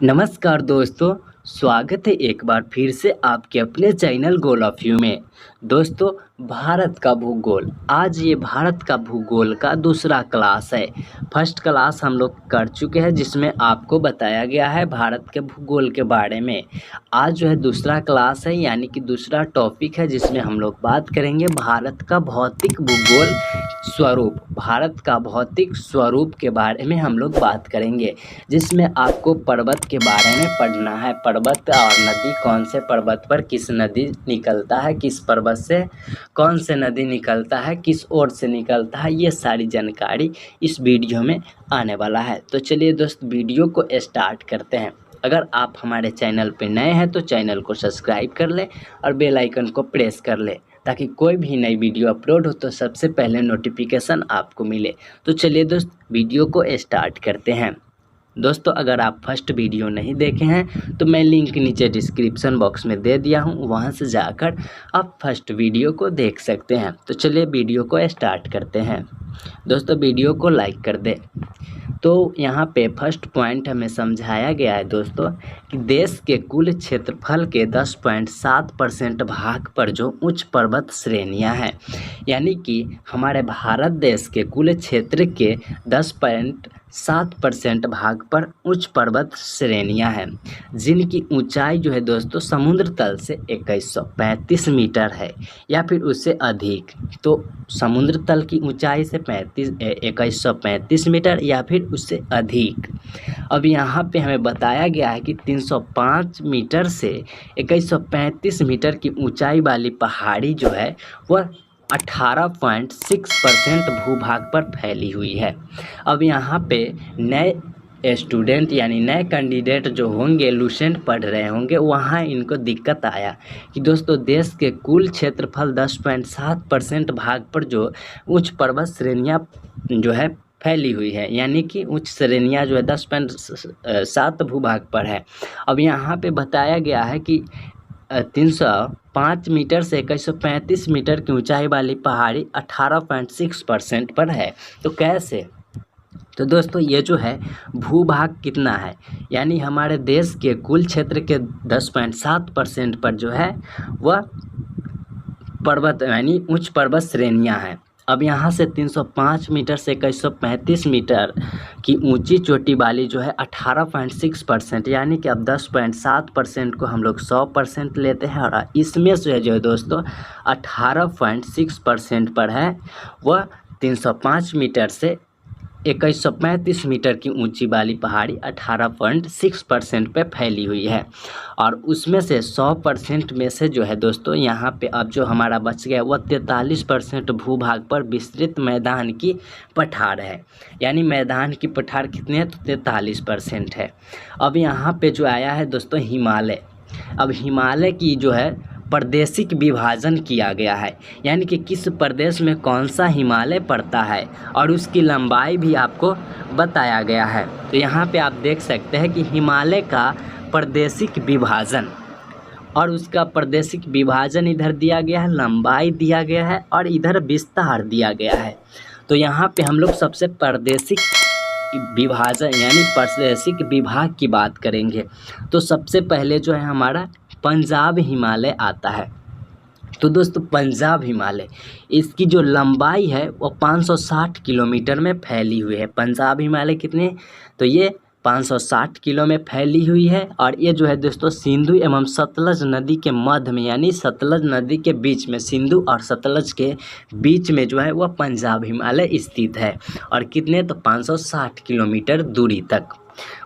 नमस्कार दोस्तों, स्वागत है एक बार फिर से आपके अपने चैनल गोल ऑफ यू में। दोस्तों, भारत का भूगोल, आज ये भारत का भूगोल का दूसरा क्लास है। फर्स्ट क्लास हम लोग कर चुके हैं जिसमें आपको बताया गया है भारत के भूगोल के बारे में। आज जो है दूसरा क्लास है, यानी कि दूसरा टॉपिक है जिसमें हम लोग बात करेंगे भारत का भौतिक भूगोल स्वरूप। भारत का भौतिक स्वरूप के बारे में हम लोग बात करेंगे, जिसमें आपको पर्वत के बारे में पढ़ना है। पर्वत और नदी, कौन से पर्वत पर किस नदी निकलता है, किस पर्वत से कौन से नदी निकलता है, किस ओर से निकलता है, ये सारी जानकारी इस वीडियो में आने वाला है। तो चलिए दोस्त, वीडियो को स्टार्ट करते हैं। अगर आप हमारे चैनल पे नए हैं तो चैनल को सब्सक्राइब कर लें और बेल आइकन को प्रेस कर लें, ताकि कोई भी नई वीडियो अपलोड हो तो सबसे पहले नोटिफिकेशन आपको मिले। तो चलिए दोस्त, वीडियो को स्टार्ट करते हैं। दोस्तों, अगर आप फर्स्ट वीडियो नहीं देखे हैं तो मैं लिंक नीचे डिस्क्रिप्शन बॉक्स में दे दिया हूं, वहां से जाकर आप फर्स्ट वीडियो को देख सकते हैं। तो चलिए वीडियो को स्टार्ट करते हैं। दोस्तों, वीडियो को लाइक कर दें। तो यहाँ पे फर्स्ट पॉइंट हमें समझाया गया है दोस्तों कि देश के कुल क्षेत्रफल के 10.7% भाग पर जो उच्च पर्वत श्रेणियाँ हैं, यानी कि हमारे भारत देश के कुल क्षेत्र के 10.7% भाग पर उच्च पर्वत श्रेणियाँ हैं, जिनकी ऊंचाई जो है दोस्तों समुद्र तल से 2135 मीटर है या फिर उससे अधिक। तो समुद्र तल की ऊंचाई से 2135 मीटर या फिर उससे अधिक। अब यहाँ पे हमें बताया गया है कि 305 मीटर से 2135 मीटर की ऊंचाई वाली पहाड़ी जो है वह 18.6% भूभाग पर फैली हुई है। अब यहाँ पे नए स्टूडेंट यानी नए कैंडिडेट जो होंगे, लूसेंट पढ़ रहे होंगे, वहाँ इनको दिक्कत आया कि दोस्तों देश के कुल क्षेत्रफल 10.7% भाग पर जो उच्च पर्वत श्रेणियाँ जो है फैली हुई है, यानी कि उच्च श्रेणियाँ जो है 10.7 भूभाग पर है। अब यहाँ पे बताया गया है कि 305 मीटर से 2135 मीटर की ऊंचाई वाली पहाड़ी 18.6% पर है। तो कैसे? तो दोस्तों, ये जो है भूभाग कितना है, यानी हमारे देश के कुल क्षेत्र के 10.7% पर जो है वह पर्वत यानी उच्च पर्वत श्रेणियाँ हैं। अब यहाँ से 305 मीटर से 2135 मीटर की ऊंची चोटी वाली जो है 18.6%, यानी कि अब 10.7% को हम लोग 100% लेते हैं और इसमें से जो है दोस्तों 18.6% पर है वह 305 मीटर से 2135 मीटर की ऊंची वाली पहाड़ी 18.6% पे फैली हुई है। और उसमें से 100% में से जो है दोस्तों यहाँ पे अब जो हमारा बच गया वह 43% भूभाग पर विस्तृत मैदान की पठार है, यानी मैदान की पठार कितने हैं तो 43% है। अब यहाँ पे जो आया है दोस्तों हिमालय। अब हिमालय की जो है प्रादेशिक विभाजन किया गया है, यानी कि किस प्रदेश में कौन सा हिमालय पड़ता है और उसकी लंबाई भी आपको बताया गया है। तो यहाँ पे आप देख सकते हैं कि हिमालय का प्रादेशिक विभाजन और उसका प्रादेशिक विभाजन इधर दिया गया है, लंबाई दिया गया है और इधर विस्तार दिया गया है। तो यहाँ पे हम लोग सबसे प्रादेशिक विभाजन यानी प्रादेशिक विभाग की बात करेंगे। तो सबसे पहले जो है हमारा पंजाब हिमालय आता है। तो दोस्तों, पंजाब हिमालय, इसकी जो लंबाई है वो 560 किलोमीटर में फैली हुई है। पंजाब हिमालय कितने, तो ये 560 किलो में फैली हुई है। और ये जो है दोस्तों सिंधु एवं सतलज नदी के मध्य में, यानी सतलज नदी के बीच में, सिंधु और सतलज के बीच में जो है वह पंजाब हिमालय स्थित है। और कितने, तो 560 किलोमीटर दूरी तक।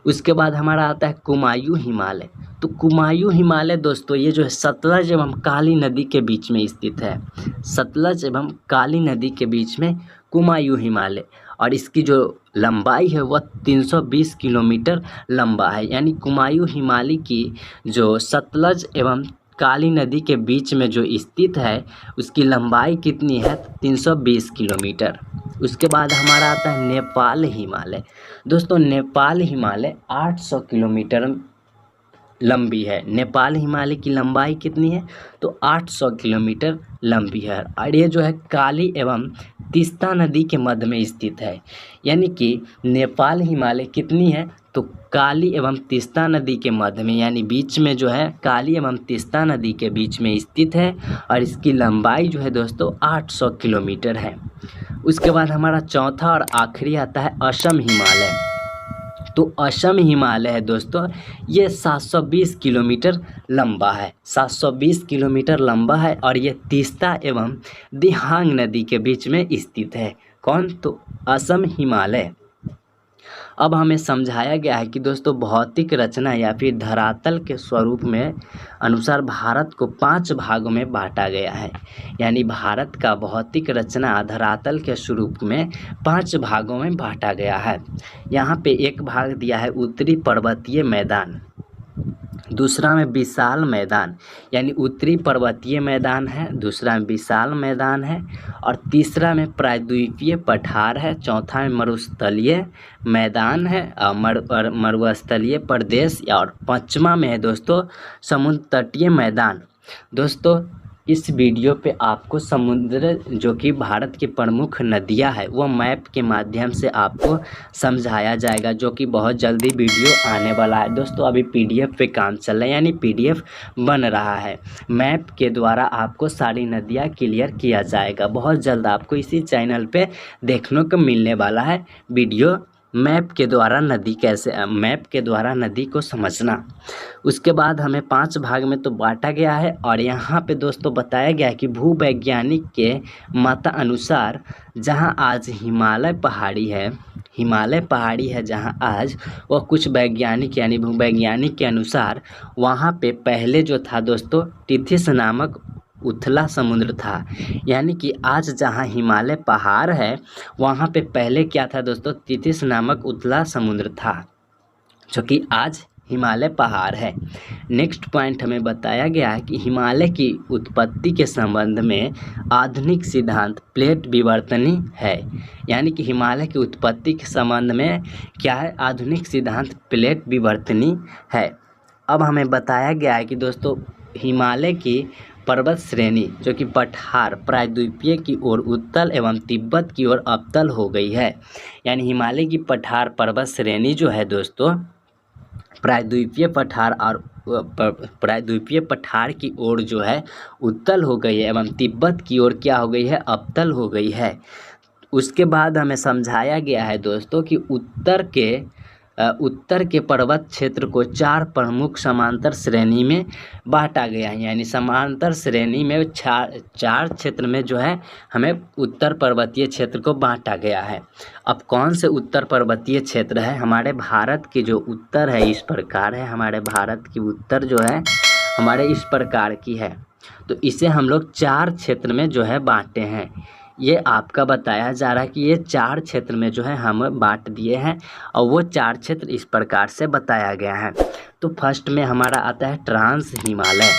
उसके बाद हमारा आता है कुमायूं हिमालय। तो कुमायूं हिमालय दोस्तों ये जो है सतलज एवं काली नदी के बीच में स्थित है। सतलज एवं काली नदी के बीच में कुमायूं हिमालय, और इसकी जो लंबाई है वह 320 किलोमीटर लंबा है। यानी कुमायूं हिमालय की जो सतलज एवं काली नदी के बीच में जो स्थित है उसकी लंबाई कितनी है, 320 किलोमीटर। उसके बाद हमारा आता है नेपाल हिमालय। दोस्तों, नेपाल हिमालय 800 किलोमीटर लंबी है। नेपाल हिमालय की लंबाई कितनी है, तो 800 किलोमीटर लंबी है। और ये जो है काली एवं तीस्ता नदी के मध्य में स्थित है, यानी कि नेपाल हिमालय कितनी है, तो काली एवं तीस्ता नदी के मध्य में यानी बीच में जो है काली एवं तीस्ता नदी के बीच में स्थित है और इसकी लंबाई जो है दोस्तों 800 किलोमीटर है। उसके बाद हमारा चौथा और आखिरी आता है असम हिमालय। तो असम हिमालय है दोस्तों, ये 720 किलोमीटर लंबा है, 720 किलोमीटर लंबा है और ये तीस्ता एवं दिहांग नदी के बीच में स्थित है। कौन? तो असम हिमालय। अब हमें समझाया गया है कि दोस्तों भौतिक रचना या फिर धरातल के स्वरूप में अनुसार भारत को 5 भागों में बांटा गया है। यानी भारत का भौतिक रचना धरातल के स्वरूप में 5 भागों में बांटा गया है। यहाँ पे एक भाग दिया है उत्तरी पर्वतीय मैदान, दूसरा में विशाल मैदान यानी उत्तरी पर्वतीय मैदान है, दूसरा में विशाल मैदान है और तीसरा में प्रायद्वीपीय पठार है, चौथा में मरुस्थलीय मैदान है और मरुस्थलीय प्रदेश और पांचवा में है दोस्तों समुद्र तटीय मैदान। दोस्तों इस वीडियो पे आपको समुद्र जो कि भारत की प्रमुख नदियां है वो मैप के माध्यम से आपको समझाया जाएगा, जो कि बहुत जल्दी वीडियो आने वाला है। दोस्तों अभी पीडीएफ पे काम चल रहा है यानी पीडीएफ बन रहा है। मैप के द्वारा आपको सारी नदियां क्लियर किया जाएगा। बहुत जल्द आपको इसी चैनल पे देखने को मिलने वाला है वीडियो, मैप के द्वारा नदी को समझना। उसके बाद हमें 5 भाग में तो बांटा गया है और यहाँ पे दोस्तों बताया गया है कि भूवैज्ञानिक के मत अनुसार जहाँ आज हिमालय पहाड़ी है जहाँ आज वह कुछ वैज्ञानिक यानी भूवैज्ञानिक के अनुसार वहाँ पे पहले जो था दोस्तों टिथिस नामक उथला समुद्र था। यानी कि आज जहाँ हिमालय पहाड़ है वहाँ पे पहले क्या था दोस्तों, टिथिस नामक उथला समुद्र था, जो कि आज हिमालय पहाड़ है। नेक्स्ट पॉइंट हमें बताया गया है कि हिमालय की उत्पत्ति के संबंध में आधुनिक सिद्धांत प्लेट विवर्तनी है। यानी कि हिमालय की उत्पत्ति के संबंध में क्या है, आधुनिक सिद्धांत प्लेट विवर्तनी है। अब हमें बताया गया है कि दोस्तों हिमालय की पर्वत श्रेणी जो कि पठार प्रायद्वीपीय की ओर उत्तल एवं तिब्बत की ओर अवतल हो गई है। यानी हिमालय की पठार पर्वत श्रेणी जो है दोस्तों प्रायद्वीपीय पठार की ओर जो है उत्तल हो गई है एवं तिब्बत की ओर क्या हो गई है, अवतल हो गई है। उसके बाद हमें समझाया गया है दोस्तों कि उत्तर के पर्वत क्षेत्र को 4 प्रमुख समांतर श्रेणी में बांटा गया है। यानी समांतर श्रेणी में 4 क्षेत्र में जो है हमें उत्तर पर्वतीय क्षेत्र को बांटा गया है। अब कौन से उत्तर पर्वतीय क्षेत्र है, हमारे भारत की जो उत्तर है इस प्रकार है, हमारे भारत की उत्तर जो है हमारे इस प्रकार की है। तो इसे हम लोग 4 क्षेत्र में जो है बांटे हैं। ये आपका बताया जा रहा है कि ये 4 क्षेत्र में जो है हम बांट दिए हैं और वो 4 क्षेत्र इस प्रकार से बताया गया है। तो फर्स्ट में हमारा आता है ट्रांस हिमालय।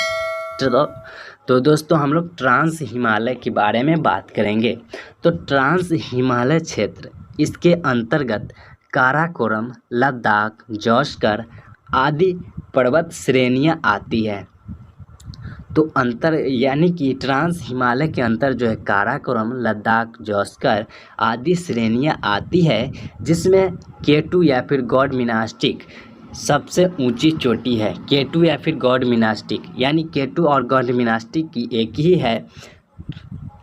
तो दोस्तों हम लोग ट्रांस हिमालय के बारे में बात करेंगे। तो ट्रांस हिमालय क्षेत्र इसके अंतर्गत काराकोरम, लद्दाख, जोस्कर आदि पर्वत श्रेणियाँ आती है। तो यानी कि ट्रांस हिमालय के अंतर जो है काराकोरम, लद्दाख, जोस्कर आदि श्रेणियाँ आती है, जिसमें K2 या फिर गॉड मिनास्टिक सबसे ऊंची चोटी है। K2 या फिर गॉड मिनास्टिक यानी K2 और गॉड मिनास्टिक की एक ही है,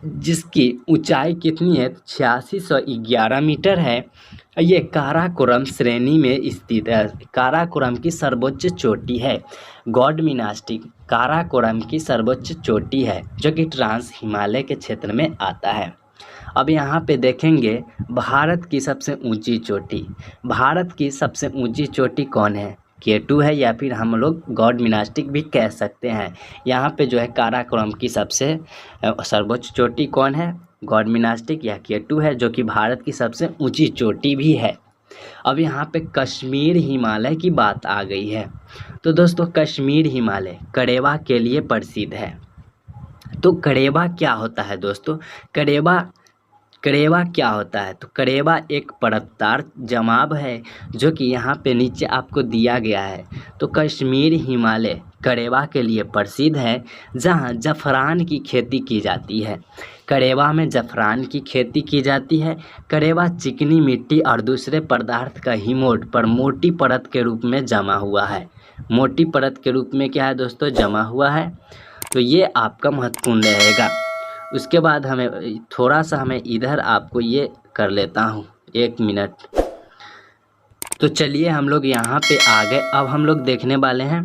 जिसकी ऊंचाई कितनी है, 8611 मीटर है। ये काराकोरम श्रेणी में स्थित है। काराकोरम की सर्वोच्च चोटी है। गॉड मिनास्टिक काराकोरम की सर्वोच्च चोटी है जो कि ट्रांस हिमालय के क्षेत्र में आता है। अब यहाँ पे देखेंगे भारत की सबसे ऊंची चोटी। भारत की सबसे ऊंची चोटी कौन है, K2 है या फिर हम लोग गॉड मिनास्टिक भी कह सकते हैं। यहाँ पे जो है काराकोरम की सबसे सर्वोच्च चोटी कौन है, गॉड मिनास्टिक या K2 है, जो कि भारत की सबसे ऊंची चोटी भी है। अब यहाँ पे कश्मीर हिमालय की बात आ गई है। तो दोस्तों कश्मीर हिमालय कड़ेवा के लिए प्रसिद्ध है। तो कड़ेवा क्या होता है दोस्तों, करेवा क्या होता है? तो करेवा एक परतदार जमाव है जो कि यहाँ पे नीचे आपको दिया गया है। तो कश्मीर हिमालय करेवा के लिए प्रसिद्ध है, जहाँ ज़फ़रान की खेती की जाती है। करेवा में ज़फ़रान की खेती की जाती है। करेवा चिकनी मिट्टी और दूसरे पदार्थ का हिमोट पर मोटी परत के रूप में जमा हुआ है। मोटी परत के रूप में क्या है दोस्तों? जमा हुआ है। तो ये आपका महत्वपूर्ण रहेगा। उसके बाद हमें थोड़ा सा इधर आपको ये कर लेता हूँ, 1 मिनट। तो चलिए हम लोग यहाँ पे आ गए। अब हम लोग देखने वाले हैं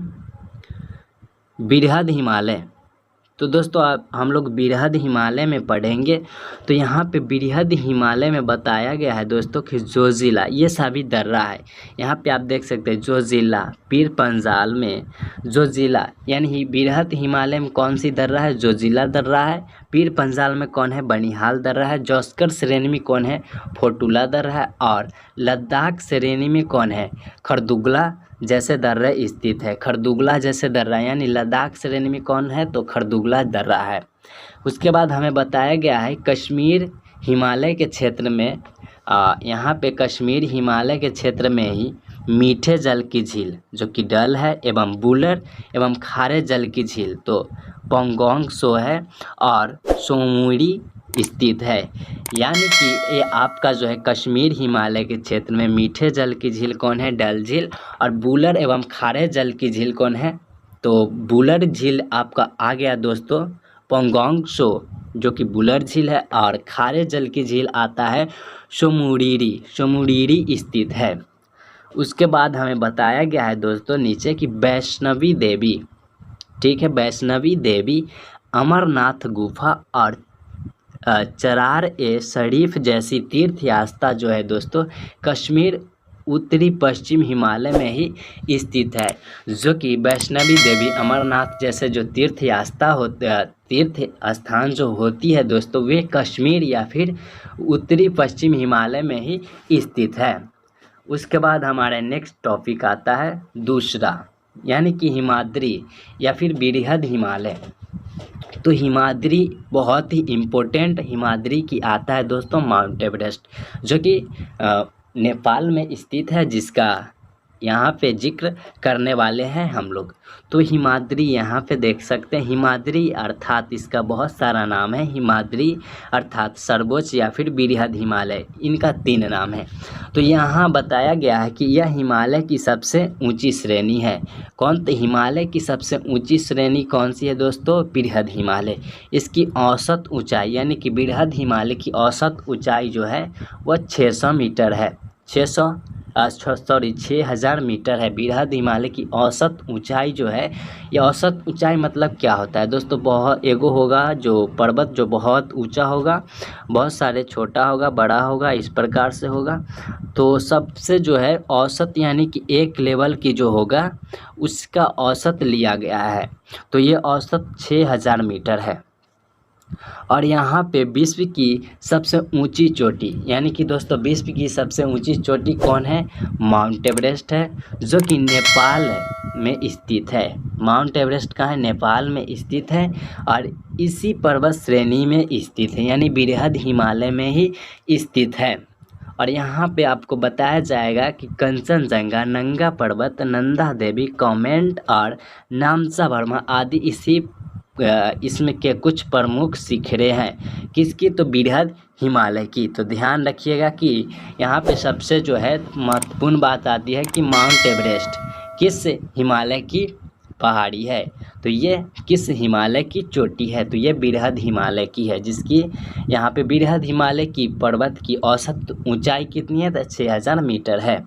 बृहद हिमालय। तो दोस्तों हम लोग बृहद हिमालय में पढ़ेंगे। तो यहाँ पे बृहद हिमालय में बताया गया है दोस्तों कि जोजिला, ये सभी दर्रा है। यहाँ पे आप देख सकते हैं जोजिला, पीर पंजाल में जोजिला, यानी बृहद हिमालय में कौन सी दर्रा है? जोजिला दर्रा है। पीर पंजाल में कौन है? बनिहाल दर्रा है। जौस्कर श्रेणी में कौन है? फोटुला दर्रा है। और लद्दाख श्रेणी में कौन है? खरदुगला जैसे दर्रा स्थित है। खरदुगला जैसे दर्रा यानी लद्दाख श्रेणी में कौन है? तो खरदुगला दर्रा है। उसके बाद हमें बताया गया है कश्मीर हिमालय के क्षेत्र में, यहाँ पे कश्मीर हिमालय के क्षेत्र में ही मीठे जल की झील जो कि डल है एवं बुलर एवं खारे जल की झील तो पोंगोंग सो है और सोमुरी स्थित है। यानी कि ये आपका जो है कश्मीर हिमालय के क्षेत्र में मीठे जल की झील कौन है? डल झील। और बुलर एवं खारे जल की झील कौन है? तो बुलर झील आपका आ गया दोस्तों पोंगोंग सो जो कि बुलर झील है, और खारे जल की झील आता है सोमुरीरी स्थित है। उसके बाद हमें बताया गया है दोस्तों नीचे कि वैष्णवी देवी, ठीक है, वैष्णवी देवी अमरनाथ गुफा और चरार ए शरीफ जैसी तीर्थ यात्रा जो है दोस्तों कश्मीर उत्तरी पश्चिम हिमालय में ही स्थित है। जो कि वैष्णवी देवी अमरनाथ जैसे जो तीर्थ यात्रा होते तीर्थ स्थान जो होती है दोस्तों वे कश्मीर या फिर उत्तरी पश्चिम हिमालय में ही स्थित है। उसके बाद हमारा नेक्स्ट टॉपिक आता है दूसरा, यानी कि हिमाद्री या फिर बृहद हिमालय। तो हिमाद्री बहुत ही इम्पोर्टेंट हिमाद्री की आता है दोस्तों माउंट एवरेस्ट, जो कि नेपाल में स्थित है, जिसका यहाँ पे जिक्र करने वाले हैं हम लोग। तो हिमाद्री यहाँ पे देख सकते हैं, हिमाद्री अर्थात इसका बहुत सारा नाम है। हिमाद्री अर्थात सर्वोच्च या फिर बृहद हिमालय, इनका 3 नाम है। तो यहाँ बताया गया है कि यह हिमालय की सबसे ऊंची श्रेणी है। कौन? तो हिमालय की सबसे ऊंची श्रेणी कौन सी है दोस्तों? बृहद हिमालय। इसकी औसत ऊंचाई यानी कि बृहद हिमालय की औसत ऊंचाई जो है वह 600 मीटर है। 6000 मीटर है बृहद हिमालय की औसत ऊंचाई जो है। ये औसत ऊंचाई मतलब क्या होता है दोस्तों? बहुत एगो होगा जो पर्वत जो बहुत ऊंचा होगा, बहुत सारे छोटा होगा, बड़ा होगा, इस प्रकार से होगा। तो सबसे जो है औसत यानी कि एक लेवल की जो होगा उसका औसत लिया गया है। तो ये औसत 6000 मीटर है। और यहाँ पे विश्व की सबसे ऊंची चोटी यानी कि दोस्तों विश्व की सबसे ऊंची चोटी कौन है? माउंट एवरेस्ट है, जो कि नेपाल में स्थित है। माउंट एवरेस्ट कहाँ है? नेपाल में स्थित है और इसी पर्वत श्रेणी में स्थित है, यानी बृहद हिमालय में ही स्थित है। और यहाँ पे आपको बताया जाएगा कि कंचनजंगा, नंगा पर्वत, नंदा देवी, कॉमेट और नामसा वर्मा आदि इसमें के कुछ प्रमुख शिखरें हैं। किसकी? तो बृहद हिमालय की। तो ध्यान रखिएगा कि यहाँ पे सबसे जो है महत्वपूर्ण बात आती है कि माउंट एवरेस्ट किस हिमालय की पहाड़ी है, तो ये किस हिमालय की चोटी है? तो ये बृहद हिमालय की है, जिसकी यहाँ पे बृहद हिमालय की पर्वत की औसत ऊंचाई कितनी है? तो 6000 मीटर है।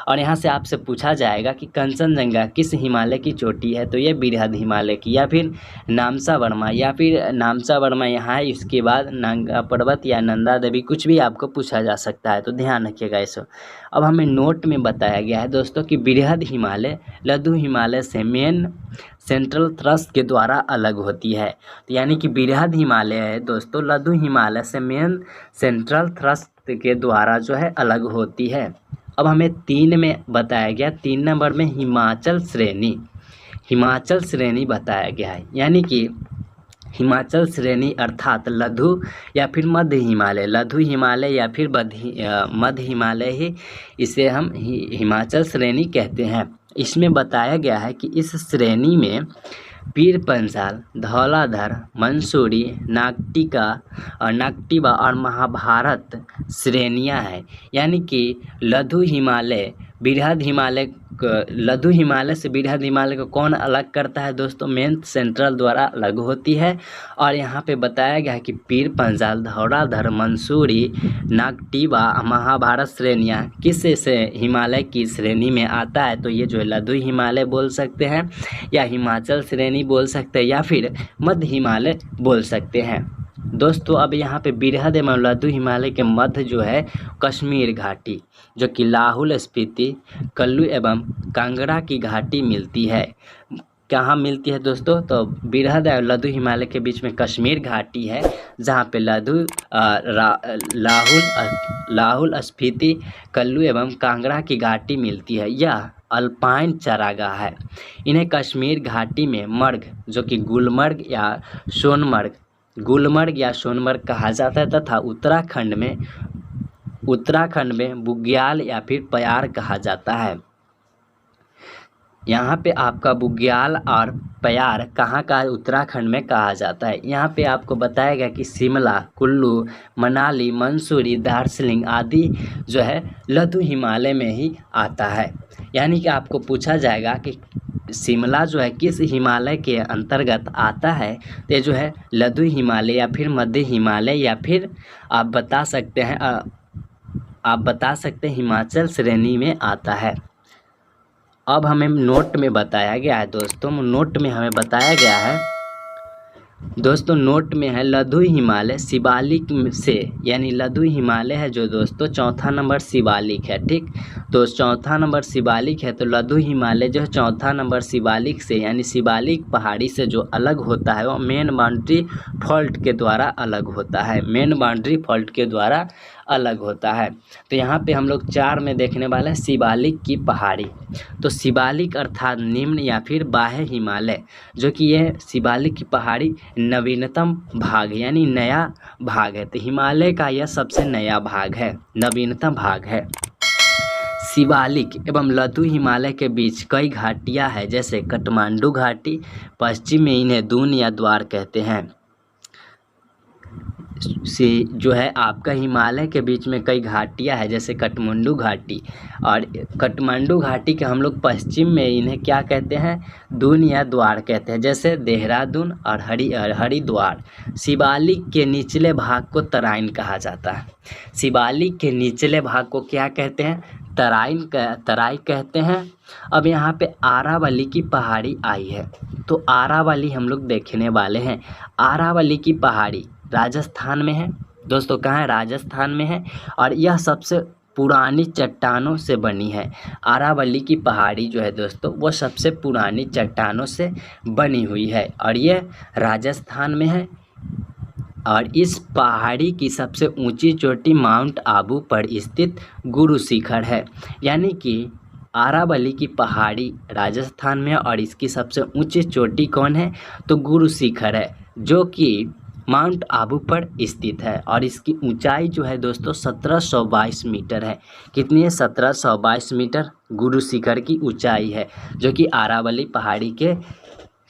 और यहाँ से आपसे पूछा जाएगा कि कंचनजंगा किस हिमालय की चोटी है? तो ये बृहद हिमालय की, या फिर नामसा वर्मा, या फिर नामसा वर्मा यहाँ है, इसके बाद नंगा पर्वत या नंदा देवी, कुछ भी आपको पूछा जा सकता है। तो ध्यान रखिएगा इसको। अब हमें नोट में बताया गया है दोस्तों कि बृहद हिमालय लघु हिमालय से मेन सेंट्रल थ्रस्ट के द्वारा अलग होती है। तो यानी कि बृहद हिमालय है दोस्तों लघु हिमालय से मेन सेंट्रल थ्रस्ट के द्वारा जो है अलग होती है। अब हमें 3 में बताया गया, 3 नंबर में हिमाचल श्रेणी बताया गया है। यानी कि हिमाचल श्रेणी अर्थात लघु या फिर मध्य हिमालय, लघु हिमालय या फिर मध्य हिमालय ही इसे हम हिमाचल श्रेणी कहते हैं। इसमें बताया गया है कि इस श्रेणी में पीर पंजाल, धौलाधर, मंसूरी, नागटिबा और महाभारत श्रेणियां हैं। यानी कि लघु हिमालय बृहद हिमालय लघु हिमालय से बृहद हिमालय को कौन अलग करता है दोस्तों? मेन सेंट्रल द्वारा अलग होती है। और यहाँ पे बताया गया है कि पीर पंजाल, धौलाधर, मंसूरी, नागटिबा, महाभारत श्रेणियाँ किस से हिमालय की श्रेणी में आता है? तो ये जो है लघु हिमालय बोल सकते हैं, या हिमाचल श्रेणी बोल सकते हैं, या फिर मध्य हिमालय बोल सकते हैं। दोस्तों अब यहाँ पे बृहद एवं लघु हिमालय के मध्य जो है कश्मीर घाटी, जो कि लाहौल स्पीति, कुल्लू एवं कांगड़ा की घाटी मिलती है। कहाँ मिलती है दोस्तों? तो बृहद और लघु हिमालय के बीच में कश्मीर घाटी है, जहाँ पे लाहौल स्पीति, कुल्लू एवं कांगड़ा की घाटी मिलती है। यह अल्पाइन चारागाह है। इन्हें कश्मीर घाटी में मर्ग, जो कि गुलमर्ग या सोनमर्ग कहा जाता है, तथा उत्तराखंड में बुग्याल या फिर प्यार कहा जाता है। यहाँ पे आपका बुग्याल और प्यार कहाँ का उत्तराखंड में कहा जाता है। यहाँ पे आपको बताया गया कि शिमला, कुल्लू, मनाली, मंसूरी, दार्जिलिंग आदि जो है लघु हिमालय में ही आता है। यानी कि आपको पूछा जाएगा कि शिमला जो है किस हिमालय के अंतर्गत आता है? तो ये जो है लघु हिमालय या फिर मध्य हिमालय, या फिर आप बता सकते हैं हिमाचल श्रेणी में आता है। अब हमें नोट में बताया गया है दोस्तों, नोट में है लघु हिमालय शिवालिक से, यानी लघु हिमालय है जो दोस्तों चौथा नंबर शिवालिक है। ठीक, तो चौथा नंबर शिवालिक है, तो लघु हिमालय जो है चौथा नंबर शिवालिक से, यानी शिवालिक पहाड़ी से जो अलग होता है वो मेन बाउंड्री फॉल्ट के द्वारा अलग होता है। तो यहाँ पे हम लोग 4 में देखने वाले हैं शिवालिक की पहाड़ी। तो शिवालिक अर्थात निम्न या फिर बाह्य हिमालय, जो कि यह शिवालिक की पहाड़ी नवीनतम भाग यानी नया भाग है। तो हिमालय का यह सबसे नया भाग है, नवीनतम भाग है। शिवालिक एवं लघु हिमालय के बीच कई घाटियाँ हैं, जैसे काठमांडू घाटी, पश्चिम में इन्हें दून या द्वार कहते हैं। से जो है आपका हिमालय के बीच में कई घाटियाँ हैं, जैसे काठमांडू घाटी, और काठमांडू घाटी के हम लोग पश्चिम में इन्हें क्या कहते हैं? दून या द्वार कहते हैं, जैसे देहरादून और हरिद्वार। शिवालिक के निचले भाग को तराइन कहा जाता है। शिवालिक के निचले भाग को क्या कहते हैं? तराई कहते हैं। अब यहाँ पे आरावली की पहाड़ी आई है, तो आरावली हम लोग देखने वाले हैं। आरावली की पहाड़ी राजस्थान में है दोस्तों। कहाँ है? राजस्थान में है, और यह सबसे पुरानी चट्टानों से बनी है। आरावली की पहाड़ी जो है दोस्तों वो सबसे पुरानी चट्टानों से बनी हुई है, और यह राजस्थान में है। और इस पहाड़ी की सबसे ऊंची चोटी माउंट आबू पर स्थित गुरु शिखर है। यानी कि आरावली की पहाड़ी राजस्थान में, और इसकी सबसे ऊंची चोटी कौन है? तो गुरु शिखर है, जो कि माउंट आबू पर स्थित है। और इसकी ऊंचाई जो है दोस्तों 1722 मीटर है। कितनी है? 1722 मीटर गुरु शिखर की ऊंचाई है, जो कि आरावली पहाड़ी के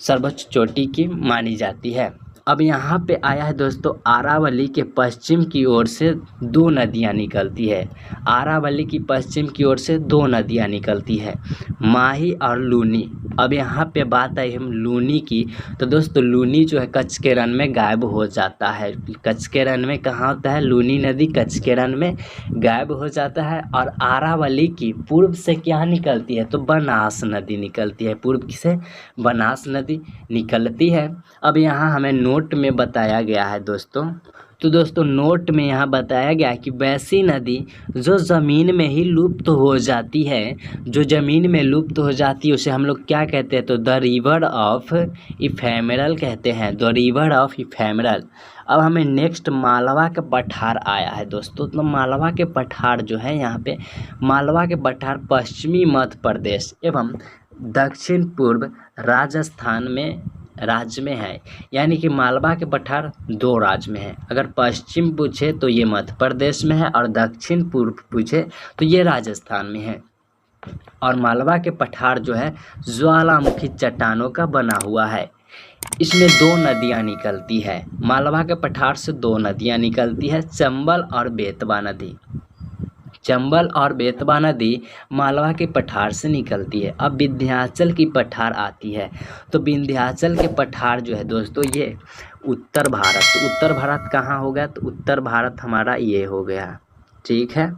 सर्वोच्च चोटी की मानी जाती है। अब यहाँ पे आया है दोस्तों, आरावली के पश्चिम की ओर से 2 नदियाँ निकलती है। आरावली की पश्चिम की ओर से 2 नदियाँ निकलती है, माही और लूनी। अब यहाँ पे बात आई हम लूनी की, तो दोस्तों लूनी जो है कच्छ के रण में गायब हो जाता है। कच्छ के रण में कहाँ होता है? लूनी नदी कच्छ के रण में गायब हो जाता है। और आरावली की पूर्व से क्या निकलती है? तो बनास नदी निकलती है, पूर्व से बनास नदी निकलती है। अब यहाँ हमें नोट में बताया गया है दोस्तों, तो दोस्तों नोट में यहाँ बताया गया है कि वैसी नदी जो ज़मीन में ही लुप्त हो जाती है, जो ज़मीन में लुप्त हो जाती है उसे हम लोग क्या कहते हैं? तो द रिवर ऑफ इफेमरल कहते हैं, द रिवर ऑफ इफेमरल। अब हमें नेक्स्ट मालवा का पठार आया है दोस्तों। तो मालवा के पठार जो है यहाँ पे, मालवा के पठार पश्चिमी मध्य प्रदेश एवं दक्षिण पूर्व राजस्थान में राज्य में है, यानी कि मालवा के पठार 2 राज्य में है। अगर पश्चिम पूछे तो ये मध्य प्रदेश में है और दक्षिण पूर्व पूछे तो ये राजस्थान में है। और मालवा के पठार जो है ज्वालामुखी चट्टानों का बना हुआ है। इसमें 2 नदियाँ निकलती है। मालवा के पठार से 2 नदियाँ निकलती है, चंबल और बेतवा नदी। चंबल और बेतवा नदी मालवा के पठार से निकलती है। अब विंध्याचल की पठार आती है, तो विंध्याचल के पठार जो है दोस्तों ये उत्तर भारत, तो उत्तर भारत कहाँ हो गया, तो उत्तर भारत हमारा ये हो गया, ठीक है,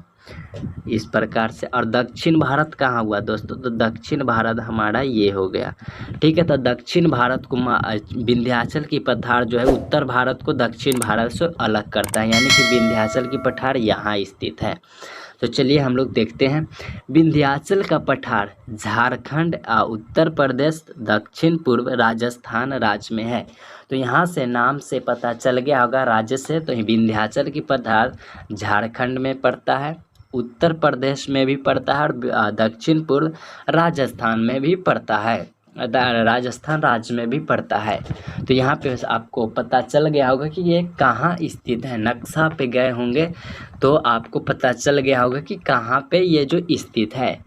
इस प्रकार से। और दक्षिण भारत कहाँ हुआ दोस्तों, तो दक्षिण भारत हमारा ये हो गया, ठीक है। तो दक्षिण भारत को विंध्याचल की पठार जो है उत्तर भारत को दक्षिण भारत से अलग करता है, यानी कि विंध्याचल की पठार यहाँ स्थित है। तो चलिए हम लोग देखते हैं। विंध्याचल का पठार झारखंड, उत्तर प्रदेश, दक्षिण पूर्व राजस्थान राज्य में है। तो यहाँ से नाम से पता चल गया होगा राज्य से, तो विंध्याचल की पठार झारखंड में पड़ता है, उत्तर प्रदेश में भी पड़ता है और दक्षिण पूर्व राजस्थान में भी पड़ता है, राजस्थान राज्य में भी पड़ता है। तो यहाँ पे आपको पता चल गया होगा कि ये कहाँ स्थित है। नक्शा पे गए होंगे तो आपको पता चल गया होगा कि कहाँ पे ये जो स्थित है।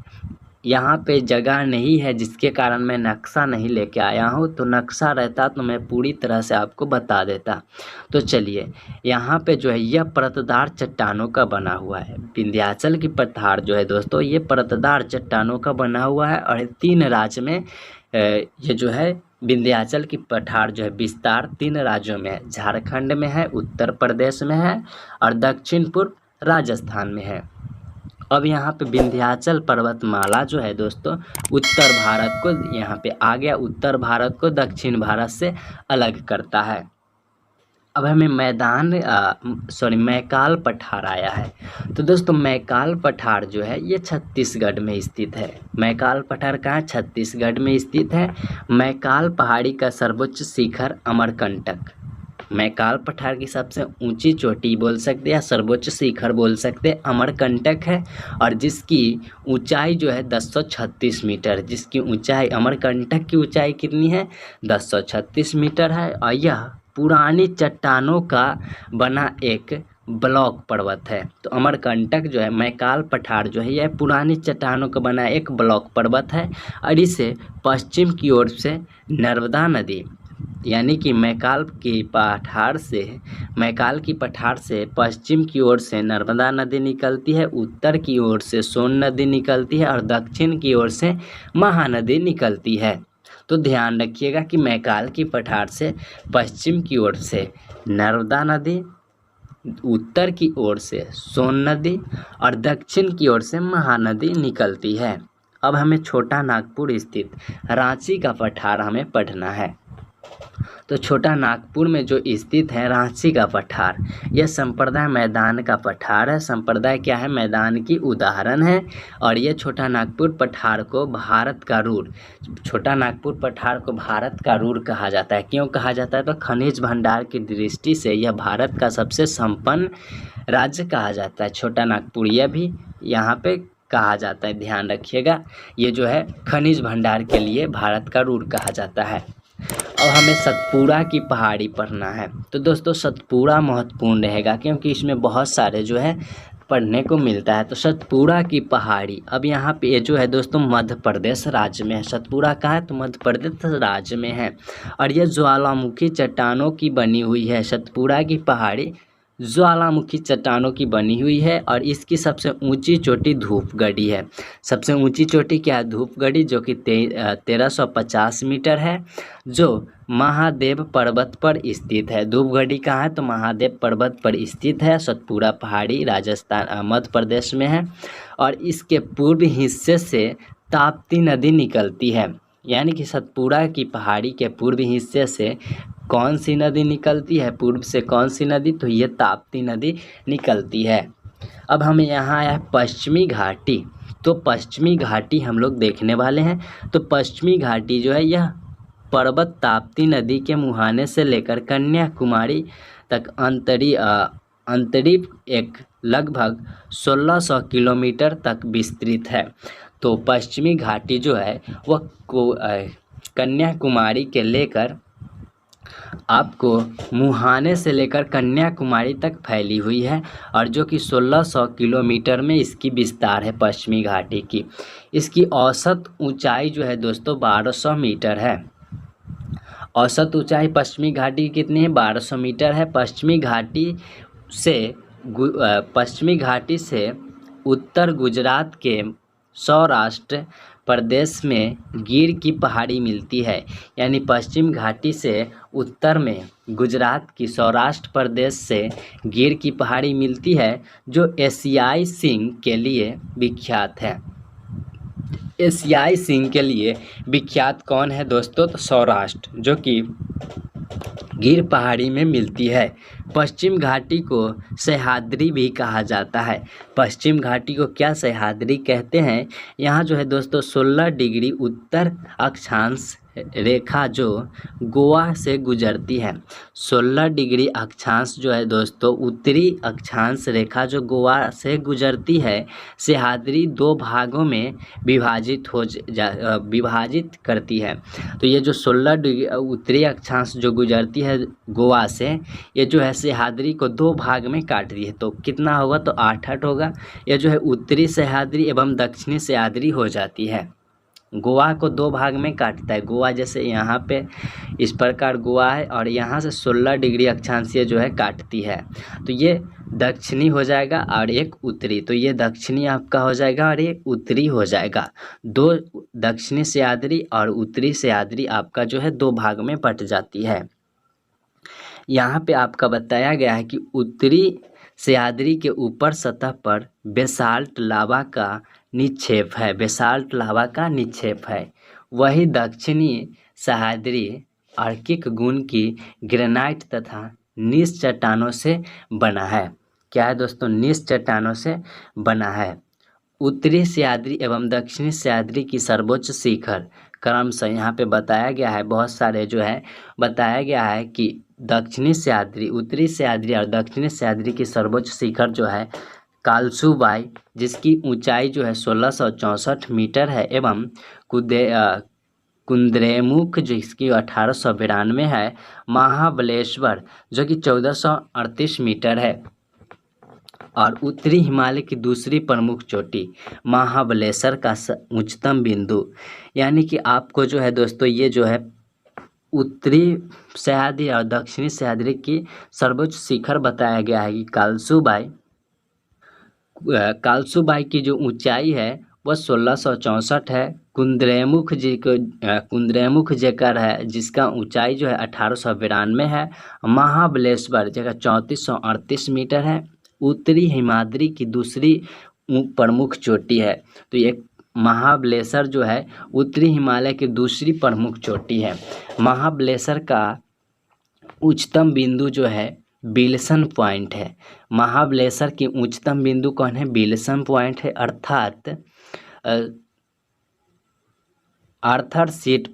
यहाँ पे जगह नहीं है जिसके कारण मैं नक्शा नहीं लेके आया हूँ, तो नक्शा रहता तो मैं पूरी तरह से आपको बता देता। तो चलिए यहाँ पे जो है यह परतदार चट्टानों का बना हुआ है। विंध्याचल की पठार जो है दोस्तों ये परतदार चट्टानों का बना हुआ है और 3 राज्य में ये जो है विंध्याचल की पठार जो है विस्तार 3 राज्यों में है, झारखंड में है, उत्तर प्रदेश में है और दक्षिण पूर्व राजस्थान में है। अब यहाँ पे विंध्याचल पर्वतमाला जो है दोस्तों उत्तर भारत को, यहाँ पे आ गया, उत्तर भारत को दक्षिण भारत से अलग करता है। अब हमें मैकाल पठार आया है। तो दोस्तों मैकाल पठार जो है ये छत्तीसगढ़ में स्थित है। मैकाल पठार कहाँ, छत्तीसगढ़ में स्थित है। मैकाल पहाड़ी का सर्वोच्च शिखर अमरकंटक, मैकाल पठार की सबसे ऊंची चोटी बोल सकते या सर्वोच्च शिखर बोल सकते अमरकंटक है, और जिसकी ऊंचाई जो है 1036 मीटर, जिसकी ऊंचाई अमरकंटक की ऊंचाई कितनी है 1036 मीटर है। और यह पुरानी चट्टानों का बना एक ब्लॉक पर्वत है। तो अमरकंटक जो है मैकाल पठार जो है यह पुरानी चट्टानों का बना एक ब्लॉक पर्वत है और इसे पश्चिम की ओर से नर्मदा नदी, यानी कि मैकाल की पठार से पश्चिम की ओर से नर्मदा नदी निकलती है, उत्तर की ओर से सोन नदी निकलती है और दक्षिण की ओर से महानदी निकलती है। तो ध्यान रखिएगा कि मैकाल की पठार से पश्चिम की ओर से नर्मदा नदी, उत्तर की ओर से सोन नदी और दक्षिण की ओर से महानदी निकलती है। अब हमें छोटा नागपुर स्थित रांची का पठार हमें पढ़ना है। तो छोटा नागपुर में जो स्थित है रांची का पठार, यह संप्रदाय मैदान का पठार है। संप्रदाय क्या है, मैदान की उदाहरण है। और यह छोटा नागपुर पठार को भारत का रूर, छोटा नागपुर पठार को भारत का रूर कहा जाता है। क्यों कहा जाता है, तो खनिज भंडार की दृष्टि से यह भारत का सबसे संपन्न राज्य कहा जाता है। छोटा नागपुर यह भी यहाँ पे कहा जाता है, ध्यान रखिएगा। ये जो है खनिज भंडार के लिए भारत का रूर कहा जाता है। अब हमें सतपुड़ा की पहाड़ी पढ़ना है। तो दोस्तों सतपुड़ा महत्वपूर्ण रहेगा क्योंकि इसमें बहुत सारे जो है पढ़ने को मिलता है। तो सतपुड़ा की पहाड़ी, अब यहाँ पे ये जो है दोस्तों मध्य प्रदेश राज्य में है। सतपुड़ा कहाँ है, तो मध्य प्रदेश राज्य में है और ये ज्वालामुखी चट्टानों की बनी हुई है। सतपुड़ा की पहाड़ी ज्वालामुखी चट्टानों की बनी हुई है और इसकी सबसे ऊंची चोटी धूपगढ़ी है। सबसे ऊंची चोटी क्या है, धूपगढ़ी, जो कि 1350 मीटर है, जो महादेव पर्वत पर स्थित है। धूपगढ़ी कहाँ है, तो महादेव पर्वत पर स्थित है। सतपुड़ा पहाड़ी राजस्थान मध्य प्रदेश में है और इसके पूर्व हिस्से से ताप्ती नदी निकलती है। यानी कि सतपुड़ा की पहाड़ी के पूर्व हिस्से से कौन सी नदी निकलती है, पूर्व से कौन सी नदी, तो ये ताप्ती नदी निकलती है। अब हमें यहाँ आया पश्चिमी घाटी। तो पश्चिमी घाटी हम लोग देखने वाले हैं। तो पश्चिमी घाटी जो है यह पर्वत ताप्ती नदी के मुहाने से लेकर कन्याकुमारी तक अंतरिक्ष एक लगभग 1600 किलोमीटर तक विस्तृत है। तो पश्चिमी घाटी जो है वह कन्याकुमारी के लेकर आपको मुहाने से लेकर कन्याकुमारी तक फैली हुई है और जो कि 1600 किलोमीटर में इसकी विस्तार है पश्चिमी घाटी की। इसकी औसत ऊंचाई जो है दोस्तों 1200 मीटर है। औसत ऊंचाई पश्चिमी घाटी की कितनी है? 1200 मीटर है। से पश्चिमी घाटी से उत्तर गुजरात के सौराष्ट्र प्रदेश में गिर की पहाड़ी मिलती है। यानी पश्चिम घाटी से उत्तर में गुजरात की सौराष्ट्र प्रदेश से गिर की पहाड़ी मिलती है जो एशियाई सिंह के लिए विख्यात है। एशियाई सिंह के लिए विख्यात कौन है दोस्तों? तो सौराष्ट्र, जो कि गिर पहाड़ी में मिलती है। पश्चिम घाटी को सह्याद्री भी कहा जाता है। पश्चिम घाटी को क्या सह्याद्री कहते हैं? यहाँ जो है दोस्तों 16 डिग्री उत्तर अक्षांश रेखा जो गोवा से गुजरती है। 16 डिग्री अक्षांश जो है दोस्तों उत्तरी अक्षांश रेखा जो गोवा से गुजरती है, सह्याद्री 2 भागों में विभाजित करती है। तो ये जो 16 डिग्री उत्तरी अक्षांश जो गुजरती है गोवा से, ये जो है सह्याद्री को 2 भाग में काट रही है। तो कितना होगा? तो 8-8 होगा। ये जो है उत्तरी सह्याद्री एवं दक्षिणी सह्याद्री हो जाती है। गोवा को 2 भाग में काटता है। गोवा जैसे यहाँ पे इस प्रकार गोवा है और यहाँ से 16 डिग्री अक्षांशीय जो है काटती है। तो ये दक्षिणी हो जाएगा और एक उत्तरी। तो ये दक्षिणी आपका हो जाएगा और ये उत्तरी हो जाएगा। 2 दक्षिणी सह्याद्री और उत्तरी सह्याद्री आपका जो है 2 भाग में बट जाती है। यहाँ पे आपका बताया गया है कि उत्तरी सह्याद्री के ऊपर सतह पर बेसाल्ट लावा का निक्षेप है। बेसाल्ट लावा का निक्षेप है। वही दक्षिणी सह्याद्री आर्किक गुण की ग्रेनाइट तथा नीस चट्टानों से बना है। क्या है दोस्तों? नीस चट्टानों से बना है। उत्तरी सह्याद्री एवं दक्षिणी सह्याद्री की सर्वोच्च शिखर क्रमशः यहाँ पे बताया गया है, बहुत सारे जो है बताया गया है कि दक्षिणी सह्याद्री, उत्तरी सह्याद्री और दक्षिणी सह्याद्री की सर्वोच्च शिखर जो है कालसूबाई, जिसकी ऊंचाई जो है 1664 मीटर है, एवं कुद्रेमुख जिसकी 1892 है, महाबलेश्वर जो कि 1438 मीटर है, और उत्तरी हिमालय की दूसरी प्रमुख चोटी महाबलेश्वर का उच्चतम बिंदु। यानी कि आपको जो है दोस्तों ये जो है उत्तरी सह्याद्री और दक्षिणी सह्याद्री की सर्वोच्च शिखर बताया गया है कि कालसूबाई की जो ऊंचाई है वह 1664 है। कुद्रेमुख जेकर है जिसका ऊंचाई जो है 1892 है। महाबलेश्वर जगह 3438 मीटर है। उत्तरी हिमाद्री की दूसरी प्रमुख चोटी है। तो ये महाबलेश्वर जो है उत्तरी हिमालय की दूसरी प्रमुख चोटी है। महाबलेश्वर का उच्चतम बिंदु जो है विल्सन पॉइंट है। महाबलेश्वर की उच्चतम बिंदु कौन है? विल्सन पॉइंट है, अर्थात आर्थर सीट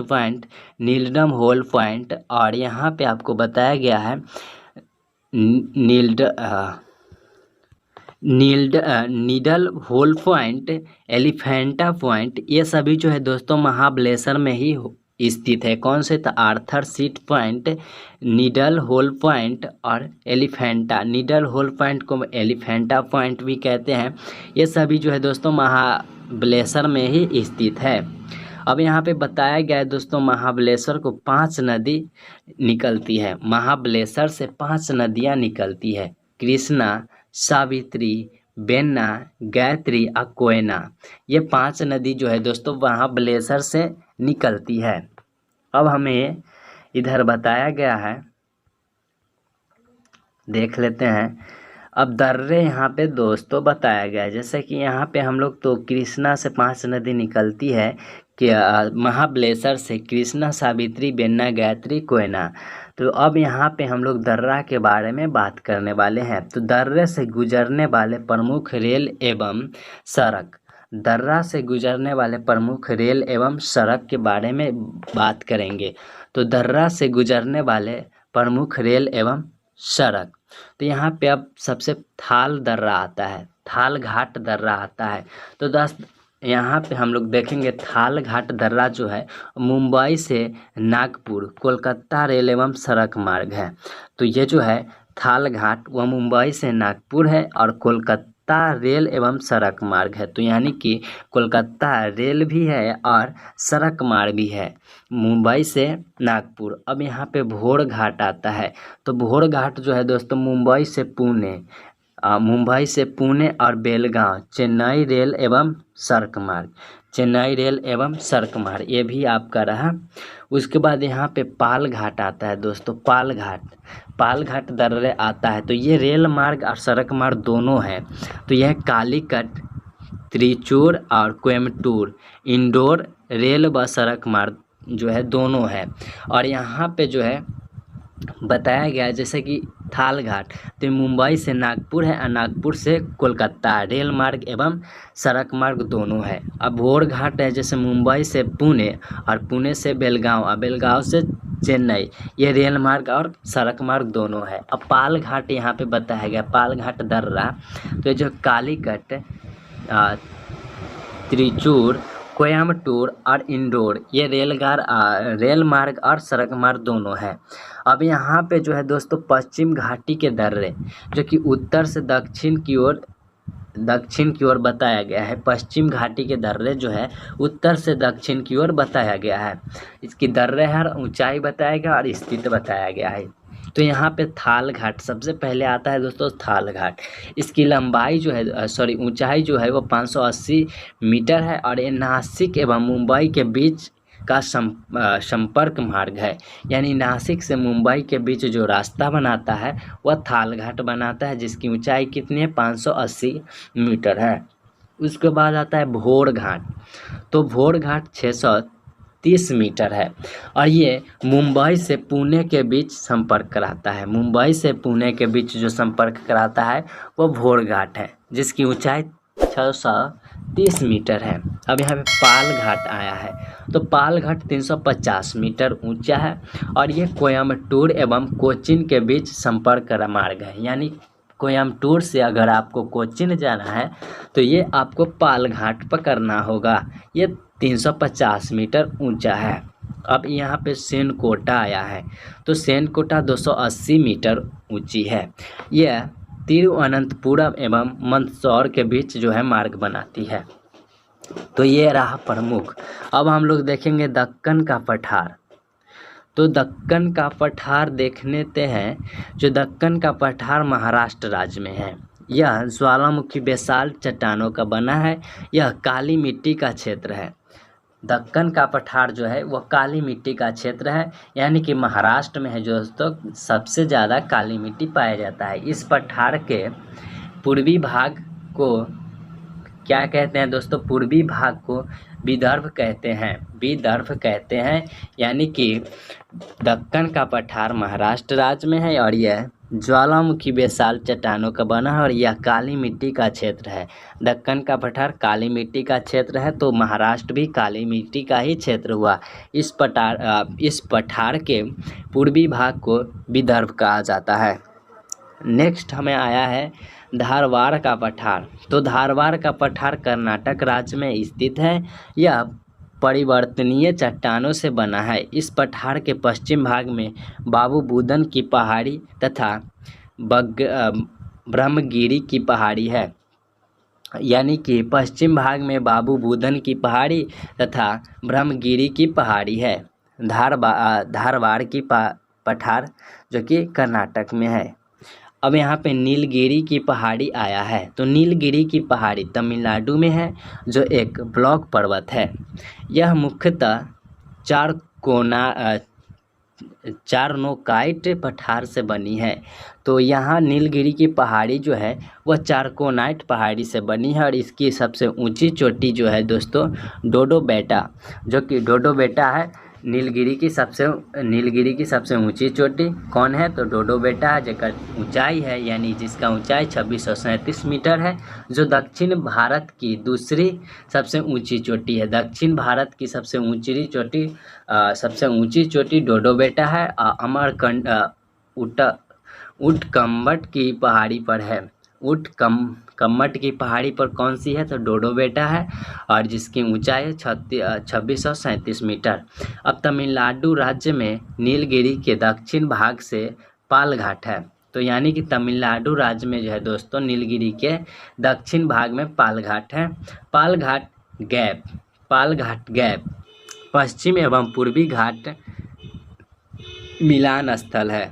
पॉइंट, नीलडम होल पॉइंट, और यहाँ पे आपको बताया गया है needle hole point, Elephanta point, ये सभी जो है दोस्तों महाबलेश्वर में ही स्थित है। कौन से? तो Arthur seat point, needle hole point और एलिफेंटा। नीडल होल पॉइंट को एलिफेंटा पॉइंट भी कहते हैं। ये सभी जो है दोस्तों महाबलेश्वर में ही स्थित है। अब यहाँ पे बताया गया है दोस्तों महाबलेश्वर को 5 नदी निकलती है। महाबलेश्वर से 5 नदियाँ निकलती है। कृष्णा, सावित्री, बेन्ना, गायत्री और कोयना। ये 5 नदी जो है दोस्तों महाबलेश्वर से निकलती है। अब हमें इधर बताया गया है, देख लेते हैं। अब दर्रे यहाँ पे दोस्तों बताया गया है, जैसे कि यहाँ पे हम लोग तो कृष्णा से 5 नदी निकलती है कि महाबलेश्वर से कृष्णा, सावित्री, बेन्ना, गायत्री, कोयना। तो अब यहाँ पे हम लोग दर्रा के बारे में बात करने वाले हैं। तो दर्रे से गुजरने वाले प्रमुख रेल एवं सड़क, दर्रा से गुजरने वाले प्रमुख रेल एवं सड़क के बारे में बात करेंगे। तो दर्रा से गुजरने वाले प्रमुख रेल एवं सड़क, तो यहाँ पे अब सबसे थाल दर्रा आता है, थाल घाट दर्रा आता है। तो यहाँ पे हम लोग देखेंगे थाल घाट दर्रा जो है मुंबई से नागपुर कोलकाता रेल एवं सड़क मार्ग है। तो ये जो है थाल घाट वह मुंबई से नागपुर है और कोलकाता रेल एवं सड़क मार्ग है। तो यानी कि कोलकाता रेल भी है और सड़क मार्ग भी है मुंबई से नागपुर। अब यहाँ पे भोर घाट आता है। तो भोर घाट जो है दोस्तों मुंबई से पुणे और बेलगांव चेन्नई रेल एवं सड़क मार्ग, चेन्नई रेल एवं सड़क मार्ग ये भी आपका रहा। उसके बाद यहाँ पे पाल घाट आता है दोस्तों, पाल घाट दर्रे आता है। तो ये रेल मार्ग और सड़क मार्ग दोनों है। तो यह कालीकट, त्रिचूर और कोयम्बटूर इंडोर रेल व सड़क मार्ग जो है दोनों है। और यहाँ पे जो है बताया गया है जैसे कि थाल घाट तो मुंबई से नागपुर है और नागपुर से कोलकाता रेल मार्ग एवं सड़क मार्ग दोनों है। अब भोर घाट है जैसे मुंबई से पुणे और पुणे से बेलगांव और बेलगांव से चेन्नई, ये रेल मार्ग और सड़क मार्ग दोनों है। अब पाल घाट यहाँ पे बताया गया, पाल घाट दर्रा तो ये जो कालीकट, त्रिचूर, कोयम्बटूर और इंदौर ये रेल मार्ग और सड़क मार्ग दोनों है। अब यहाँ पे जो है दोस्तों पश्चिम घाटी के दर्रे जो कि उत्तर से दक्षिण की ओर बताया गया है। पश्चिम घाटी के दर्रे जो है उत्तर से दक्षिण की ओर बताया गया है। इसकी दर्रे हर ऊंचाई बताया गया और स्थिति बताया गया है। तो यहाँ पे थाल घाट सबसे पहले आता है दोस्तों, थाल घाट। इसकी लंबाई जो है ऊंचाई जो है वो 580 मीटर है और ये नासिक एवं मुंबई के बीच का संपर्क मार्ग है। यानी नासिक से मुंबई के बीच जो रास्ता बनाता है वह थाल घाट बनाता है, जिसकी ऊंचाई कितनी है 580 मीटर है। उसके बाद आता है भोर घाट। तो भोर घाट 630 मीटर है और ये मुंबई से पुणे के बीच संपर्क कराता है। मुंबई से पुणे के बीच जो संपर्क कराता है वो भोर घाट है, जिसकी ऊंचाई 630 मीटर है। अब यहाँ पे पाल घाट आया है। तो पाल घाट 350 मीटर ऊंचा है और ये कोयम्बटूर एवं कोचीन के बीच संपर्क मार्ग है। यानी कोयम्बटूर से अगर आपको कोचीन जाना है तो ये आपको पाल घाट पकड़ना होगा। ये 350 मीटर ऊंचा है। अब यहाँ पे सेनकोटा आया है। तो सेनकोटा 280 मीटर ऊंची है। यह तिरुवनंतपुरम एवं मंदसौर के बीच जो है मार्ग बनाती है। तो ये रहा प्रमुख। अब हम लोग देखेंगे दक्कन का पठार। तो दक्कन का पठार देखते हैं। जो दक्कन का पठार महाराष्ट्र राज्य में है। यह ज्वालामुखी बेसाल्ट चट्टानों का बना है। यह काली मिट्टी का क्षेत्र है। दक्कन का पठार जो है वह काली मिट्टी का क्षेत्र है, यानी कि महाराष्ट्र में है जो दोस्तों सबसे ज़्यादा काली मिट्टी पाया जाता है। इस पठार के पूर्वी भाग को क्या कहते हैं दोस्तों, पूर्वी भाग को विदर्भ कहते हैं। यानी कि दक्कन का पठार महाराष्ट्र राज्य में है और यह ज्वालामुखी बेसाल्ट चट्टानों का बना है और यह काली मिट्टी का क्षेत्र है। दक्कन का पठार काली मिट्टी का क्षेत्र है तो महाराष्ट्र भी काली मिट्टी का ही क्षेत्र हुआ। इस पठार के पूर्वी भाग को विदर्भ कहा जाता है। नेक्स्ट हमें आया है धारवाड़ का पठार। तो धारवाड़ का पठार कर्नाटक राज्य में स्थित है। यह परिवर्तनीय चट्टानों से बना है। इस पठार के पश्चिम भाग में बाबू बुदन की पहाड़ी तथा ब्रह्मगिरी की पहाड़ी है। यानी कि पश्चिम भाग में बाबू बुदन की पहाड़ी तथा ब्रह्मगिरी की पहाड़ी है। धारवाड़ की पठार जो कि कर्नाटक में है। अब यहाँ पे नीलगिरी की पहाड़ी आया है। तो नीलगिरी की पहाड़ी तमिलनाडु में है जो एक ब्लॉक पर्वत है। यह मुख्यतः चारकोनाइट पठार से बनी है। तो यहाँ नीलगिरी की पहाड़ी जो है वह चारकोनाइट पहाड़ी से बनी है और इसकी सबसे ऊंची चोटी जो है दोस्तों डोडो बेटा, जो कि डोडो बेटा है नीलगिरी की सबसे ऊंची चोटी कौन है, तो डोडो बेटा है, जिसका ऊंचाई है यानी जिसका ऊंचाई 2637 मीटर है, जो दक्षिण भारत की दूसरी सबसे ऊंची चोटी है। दक्षिण भारत की सबसे ऊंची चोटी डोडो बेटा है। अमरकंड उटकंबट की पहाड़ी पर है। ऊँट कम्मट की पहाड़ी पर कौन सी है? तो डोडो बेटा है, और जिसकी ऊंचाई है 2637 मीटर। अब तमिलनाडु राज्य में नीलगिरी के दक्षिण भाग से पाल घाट है। तो यानी कि तमिलनाडु राज्य में जो है दोस्तों नीलगिरी के दक्षिण भाग में पाल घाट है। पाल घाट गैप पश्चिम एवं पूर्वी घाट मिलान स्थल है।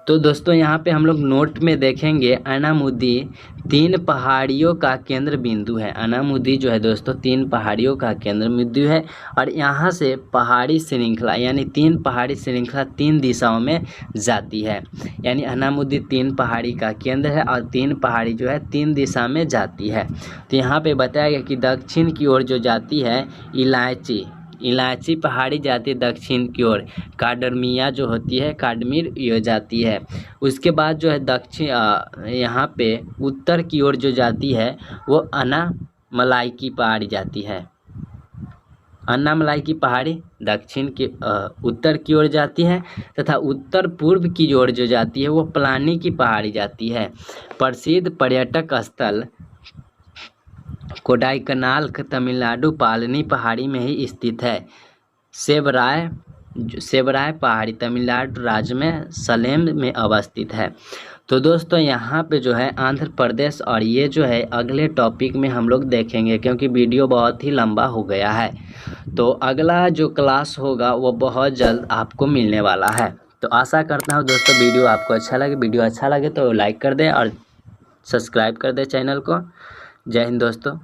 तो दोस्तों यहाँ पे हम लोग नोट में देखेंगे अनामुदी 3 पहाड़ियों का केंद्र बिंदु है। अनामुदी जो है दोस्तों 3 पहाड़ियों का केंद्र बिंदु है, और यहाँ से पहाड़ी श्रृंखला यानी 3 पहाड़ी श्रृंखला 3 दिशाओं में जाती है। यानी अनामुदी 3 पहाड़ी का केंद्र है और 3 पहाड़ी जो है 3 दिशा में जाती है। तो यहाँ पे बताया गया कि दक्षिण की ओर जो जाती है इलायची पहाड़ी जाती है दक्षिण की ओर। काडरमिया जो होती है काडमिर ये जाती है। उसके बाद जो है दक्षिण यहाँ पे उत्तर की ओर जो जाती है वो अन्नामलाई की पहाड़ी जाती है। अन्नामलाई की पहाड़ी दक्षिण की उत्तर की ओर जाती है, तथा उत्तर पूर्व की ओर जो जाती है वो पलानी की पहाड़ी जाती है। प्रसिद्ध पर्यटक स्थल कोडाईकनाल तमिलनाडु पालनी पहाड़ी में ही स्थित है। सेबराय पहाड़ी तमिलनाडु राज्य में सलेम में अवस्थित है। तो दोस्तों यहाँ पे जो है आंध्र प्रदेश, और ये जो है अगले टॉपिक में हम लोग देखेंगे, क्योंकि वीडियो बहुत ही लंबा हो गया है। तो अगला जो क्लास होगा वो बहुत जल्द आपको मिलने वाला है। तो आशा करता हूँ दोस्तों वीडियो आपको वीडियो अच्छा लगे तो लाइक कर दें और सब्सक्राइब कर दें चैनल को। जय हिंद दोस्तों।